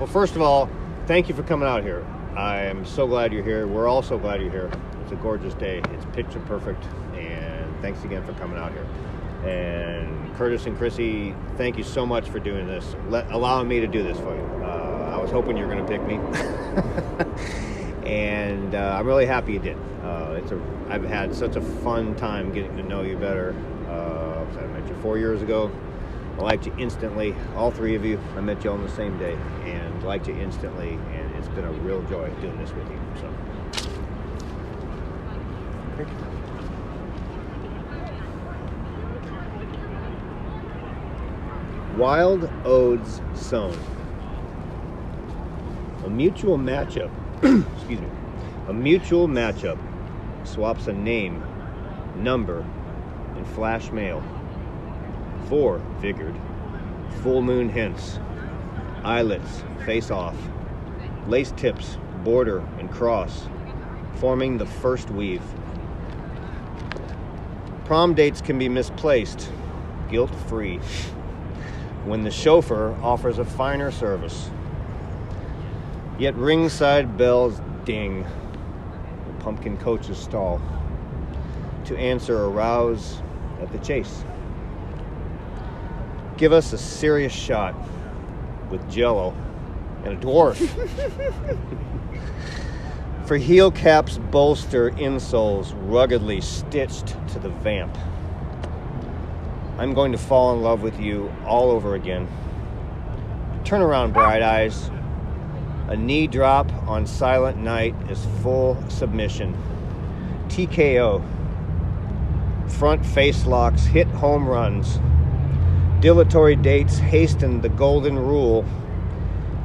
Well, first of all, thank you for coming out here. I am so glad you're here. We're all so glad you're here. It's a gorgeous day. It's picture perfect. And thanks again for coming out here. And Curtis and Chrissy, thank you so much for doing this, allowing me to do this for you. I was hoping you were going to pick me. And I'm really happy you did. I've had such a fun time getting to know you better. I met you 4 years ago. I liked you instantly. All three of you, I met you on the same day and liked you instantly. And it's been a real joy doing this with you. So, thank you. Wild Odes Sown. A mutual matchup. Excuse me. A mutual matchup swaps a name, number, and flash mail. 4 figured. Full moon hints. Eyelets face off. Lace tips, border, and cross, forming the first weave. Prom dates can be misplaced, guilt-free, when the chauffeur offers a finer service. Yet ringside bells ding, the pumpkin coach's stall, to answer a rouse at the chase. Give us a serious shot with Jell-O and a dwarf. For heel caps bolster insoles ruggedly stitched to the vamp. I'm going to fall in love with you all over again. Turn around, bright eyes. A knee drop on silent night is full submission. TKO. Front face locks hit home runs. Dilatory dates hasten the golden rule.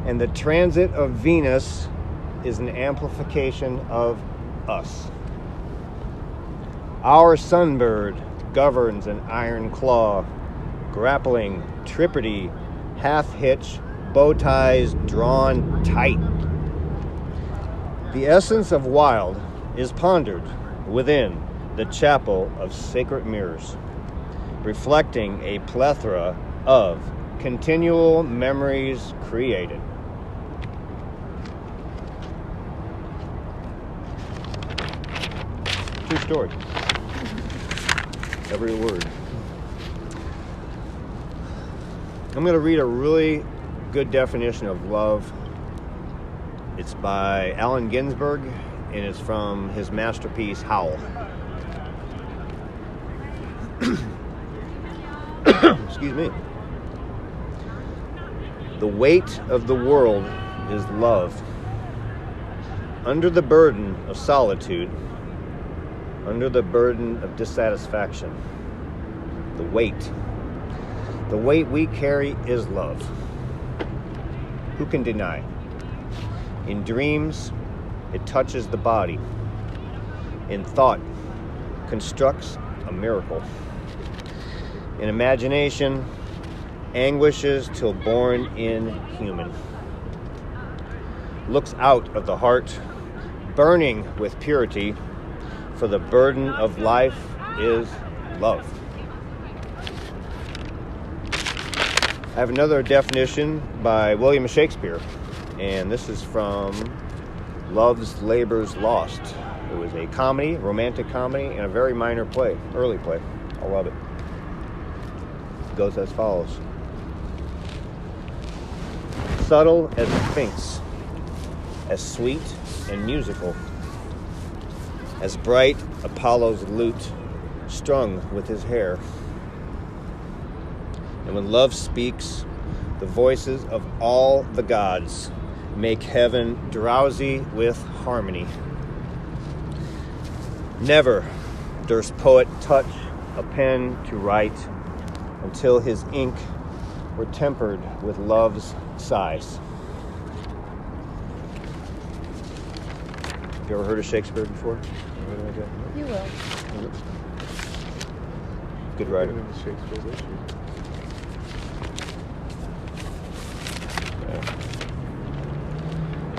And the transit of Venus is an amplification of us. Our sunbird governs an iron claw, grappling, trippity, half-hitch, bow ties drawn tight. The essence of Wylde is pondered within the chapel of sacred mirrors, reflecting a plethora of continual memories created. True story. Every word. I'm going to read a really good definition of love. It's by Allen Ginsberg, and it's from his masterpiece, Howl. Excuse me. The weight of the world is love. Under the burden of solitude, under the burden of dissatisfaction, the weight we carry is love. Who can deny? In dreams, it touches the body. In thought, constructs a miracle. In imagination, anguishes till born inhuman. Looks out of the heart, burning with purity, for the burden of life is love. I have another definition by William Shakespeare, and this is from Love's Labour's Lost. It was a comedy, romantic comedy, and a very minor play, early play. I love it. It goes as follows. Subtle as a sphinx, as sweet and musical, as bright Apollo's lute strung with his hair. And when love speaks, the voices of all the gods make heaven drowsy with harmony. Never durst poet touch a pen to write until his ink were tempered with love's sighs. Have you ever heard of Shakespeare before? You will. Good writer.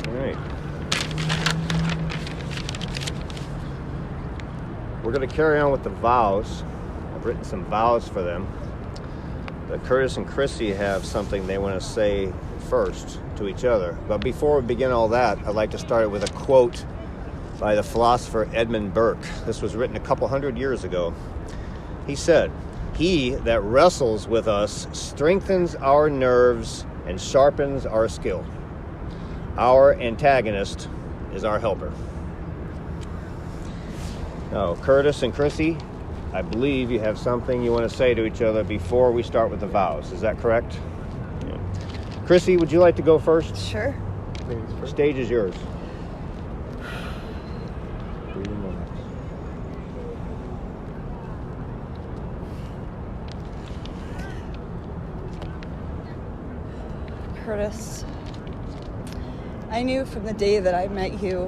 All right. We're going to carry on with the vows. I've written some vows for them. that Curtis and Chrissy have something they want to say first to each other. But before we begin all that, I'd like to start with a quote by the philosopher Edmund Burke. This was written a couple hundred years ago. He said, "He that wrestles with us strengthens our nerves and sharpens our skill. Our antagonist is our helper." Now, Curtis and Chrissy, I believe you have something you want to say to each other before we start with the vows. Is that correct? Yeah. Chrissy, would you like to go first? Sure. The stage is yours. Curtis, I knew from the day that I met you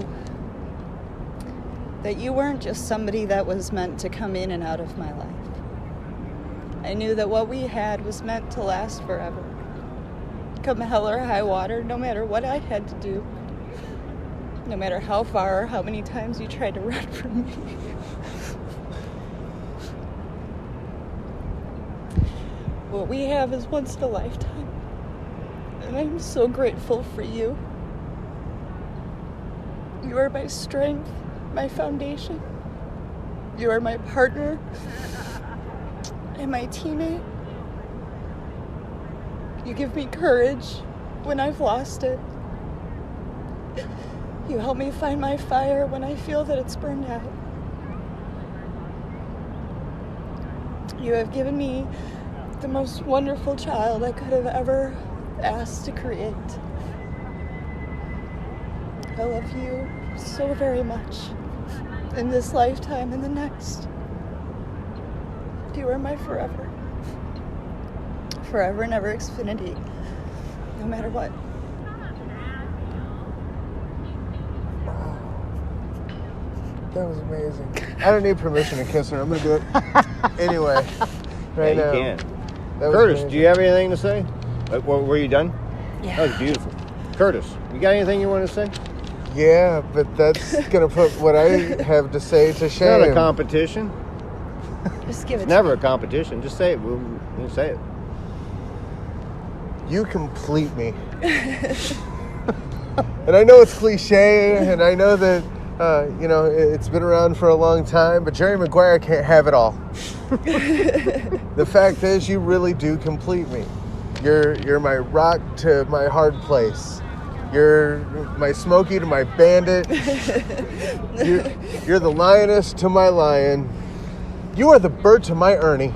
that you weren't just somebody that was meant to come in and out of my life. I knew that what we had was meant to last forever. Come hell or high water, no matter what I had to do, no matter how far or how many times you tried to run from me. What we have is once in a lifetime. And I'm so grateful for you. You are my strength, my foundation. You are my partner and my teammate. You give me courage when I've lost it. You help me find my fire when I feel that it's burned out. You have given me the most wonderful child I could have ever asked to create. I love you so very much, in this lifetime and the next. You are my forever. Forever and ever Xfinity, no matter what. Wow. That was amazing. I don't need permission to kiss her. I'm going to do it anyway. Right now. Yeah, you can. Curtis, do you have anything to say? Were you done? Yeah. That was beautiful. Curtis, you got anything you want to say? Yeah, but that's going to put what I have to say to shame. It's not a competition. Just give it It's never a competition. Just say it. We'll say it. You complete me. And I know it's cliche, and I know that, it's been around for a long time, but Jerry Maguire can't have it all. The fact is, you really do complete me. You're my rock to my hard place. You're my Smokey to my bandit. You're the lioness to my lion. You are the bird to my Ernie.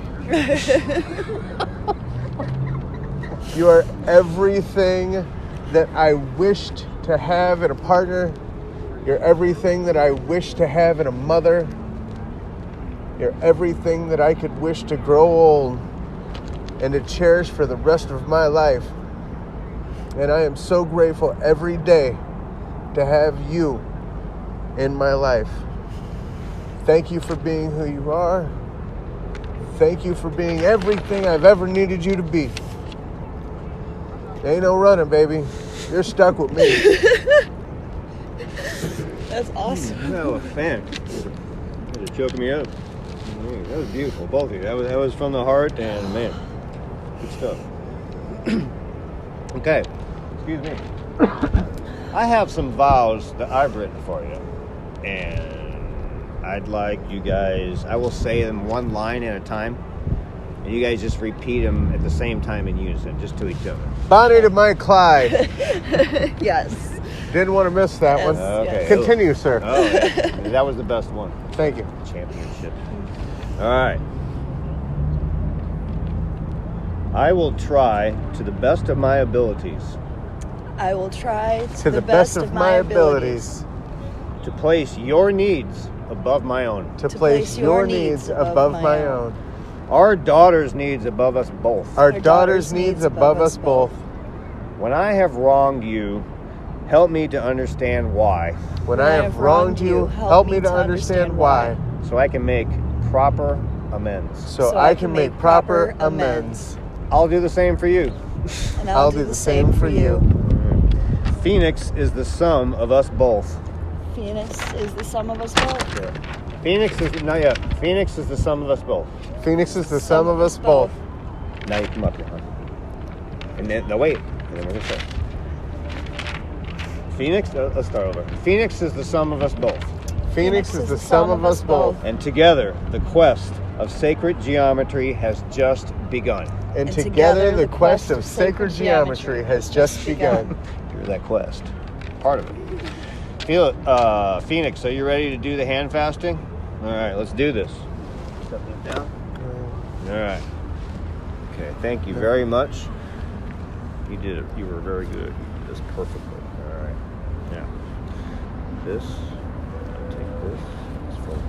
You are everything that I wished to have in a partner. You're everything that I wish to have in a mother. You're everything that I could wish to grow old and to cherish for the rest of my life. And I am so grateful every day to have you in my life. Thank you for being who you are. Thank you for being everything I've ever needed you to be. Ain't no running, baby. You're stuck with me. That's awesome. No, fan. You're choking me up. That was beautiful, both of you. That was from the heart, and man, good stuff. Okay, excuse me. I have some vows that I've written for you, and I'd like you guys, I will say them one line at a time, and you guys just repeat them at the same time in unison, just to each other. Bonnie to my Clyde. Yes. Didn't want to miss that Yes, one. Okay. Continue, sir. Oh, yeah. That was the best one. Thank you. Championship. All right. I will try to the best of my abilities I will try To the best of my abilities to place your needs above my own. to place your needs above my own. Our daughter's needs above us both. Our daughter's needs above us both. When I have wronged you, help me to understand why, When I have wronged you, help me to understand why, so I can make proper amends. so I can make proper amends. I'll do the same for you. And I'll do the same for you. Phoenix is the sum of us both. Phoenix is the sum of us both. Phoenix is not yet. Phoenix is the sum of us both. Phoenix is the sum of us both. Now you come up here, huh? And then, no, wait. And then we're going to start. Phoenix, let's start over. Phoenix is the sum of us both. Phoenix is the sum of us both. And together, the quest of sacred geometry has just begun. And together, the quest of sacred geometry has just begun. You're that quest. Part of it. Feel it. Phoenix, are you ready to do the hand fasting? All right, let's do this. Step this down. All right. Okay, thank you very much. You did it. You were very good. You did this perfectly. All right. Now, this. Take this. Let's fold it.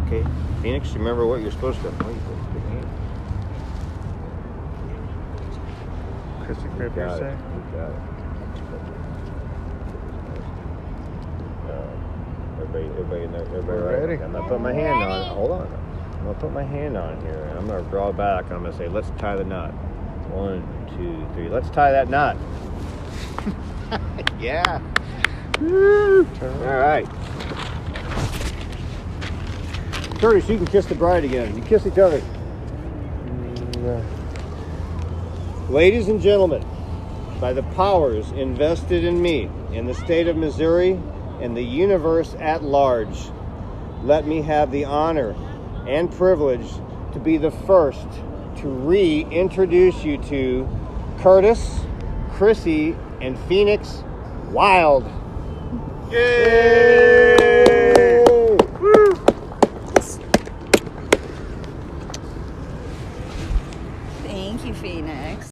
Okay, Phoenix, you remember what you're supposed to do? Christy Cripper, say? You got it. Everybody ready? I'm going to put my hand on it. Hold on. I'm going to put my hand on here, and I'm going to draw back. I'm going to say, let's tie the knot. 1, 2, 3. Let's tie that knot. Yeah. Woo. All right. Curtis, you can kiss the bride again. You kiss each other. Ladies and gentlemen, by the powers invested in me in the state of Missouri and the universe at large, let me have the honor and privilege to be the first to reintroduce you to Curtis, Chrissy, and Phoenix Wylde. Yay!